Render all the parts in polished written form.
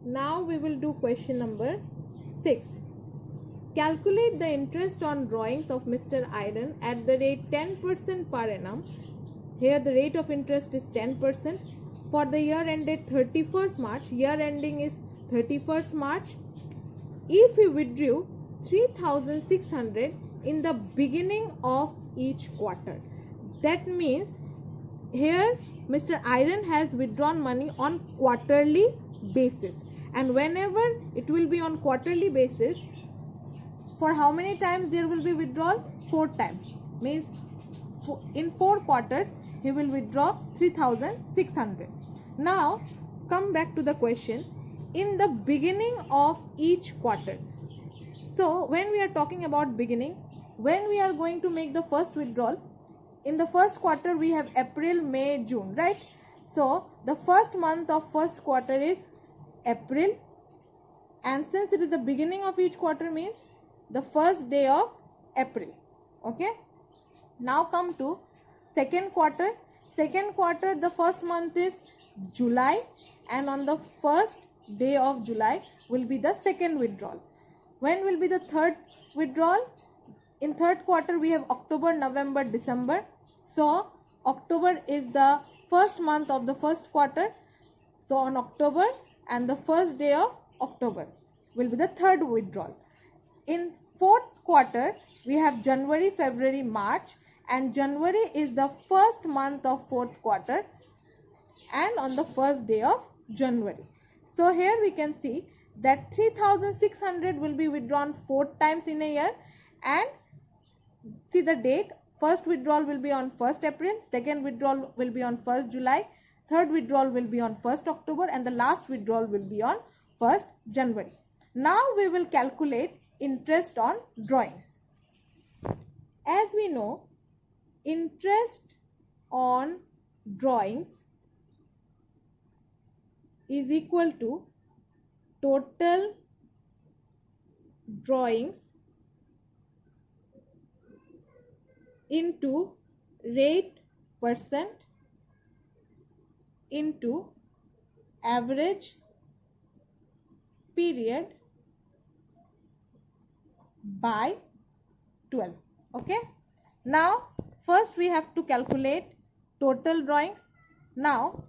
Now we will do question number 6. Calculate the interest on drawings of Mr. Iron at the rate 10% per annum. Here the rate of interest is 10% for the year ended 31st March. Year ending is 31st March. If he withdrew 3,600 in the beginning of each quarter. That means here Mr. Iron has withdrawn money on quarterly basis, and whenever it will be on quarterly basis, for how many times there will be withdrawal? 4 times. Means in 4 quarters he will withdraw 3,600. Now come back to the question. In the beginning of each quarter, so when we are talking about beginning, when we are going to make the first withdrawal, in the first quarter we have April, May, June, right? So the first month of first quarter is April, and since it is the beginning of each quarter, means the first day of April. Okay, now come to second quarter. Second quarter, the first month is July, and on the first day of July will be the second withdrawal. When will be the third withdrawal? In third quarter we have October, November, December. So October is the first month of the first quarter. So on October and the first day of October will be the third withdrawal. In fourth quarter we have January, February, March, and January is the first month of fourth quarter and on the first day of January. So here we can see that 3,600 will be withdrawn 4 times in a year, and see the date. First withdrawal will be on 1st April, second withdrawal will be on 1st July, third withdrawal will be on 1st October, and the last withdrawal will be on 1st January. Now we will calculate interest on drawings. As we know, interest on drawings is equal to total drawings into rate percent into average period by 12. Okay, now first we have to calculate total drawings. Now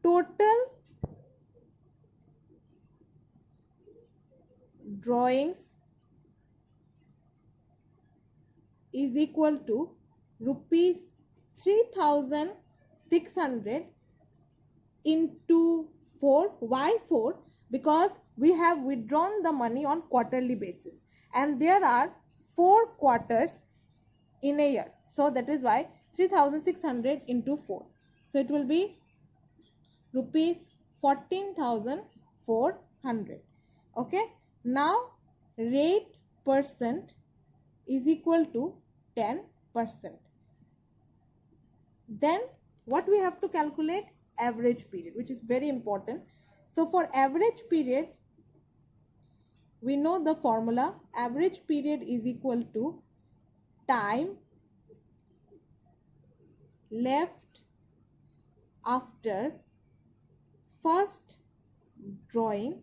total drawings is equal to rupees 3,600 into 4. Why 4? Because we have withdrawn the money on quarterly basis, and there are 4 quarters in a year. So that is why 3,600 into 4. So it will be rupees 14,400. Okay, now rate percent is equal to 10%. Then what we have to calculate? Average period, which is very important. So for average period, we know the formula. Average period is equal to time left after first drawing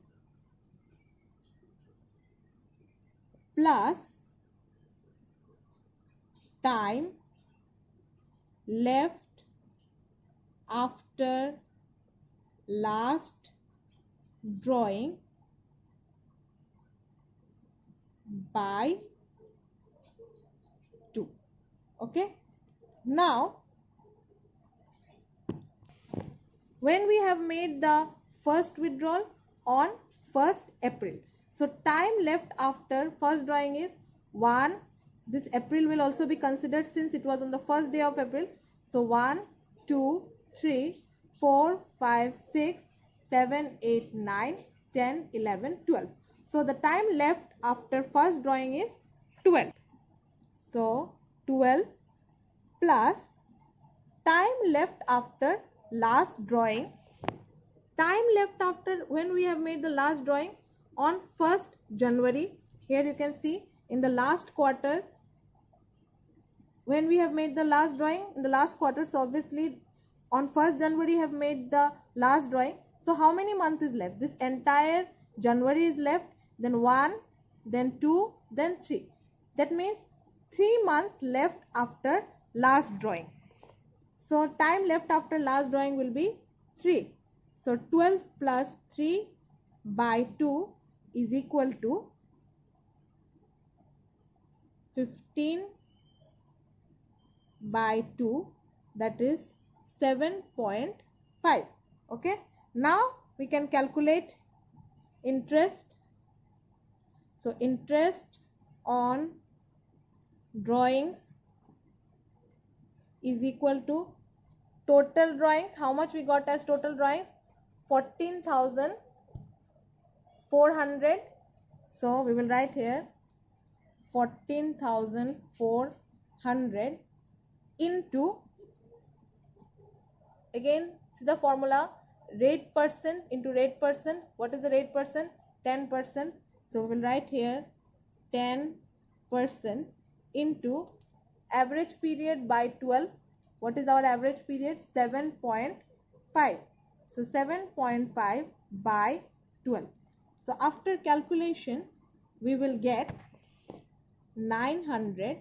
plus time left after last drawing by 2. Okay, now when we have made the first withdrawal on 1st April, so time left after first drawing is 1. This April will also be considered since it was on the first day of April. So 1, 2, 3, 4, 5, 6, 7, 8, 9, 10, 11, 12. So the time left after first drawing is 12. So 12 plus time left after last drawing. Time left after when we have made the last drawing on 1st January. Here you can see in the last quarter when we have made the last drawing in the last quarter. So obviously on 1st January have made the last drawing. So how many months is left? This entire January is left, then 1, then 2, then 3. That means 3 months left after last drawing. So time left after last drawing will be 3. So 12 plus 3 by 2 is equal to 15 by 2, that is 7.5. Okay. Now we can calculate interest. So interest on drawings is equal to total drawings. How much we got as total drawings? 14,400. So we will write here 14,400 into, again see the formula, rate percent into rate percent. What is the rate percent? 10%. So we will write here 10% into average period by 12. What is our average period? 7.5. So 7.5 by 12. So after calculation we will get 900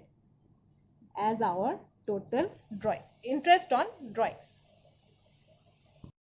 as our total drawing, interest on drawings.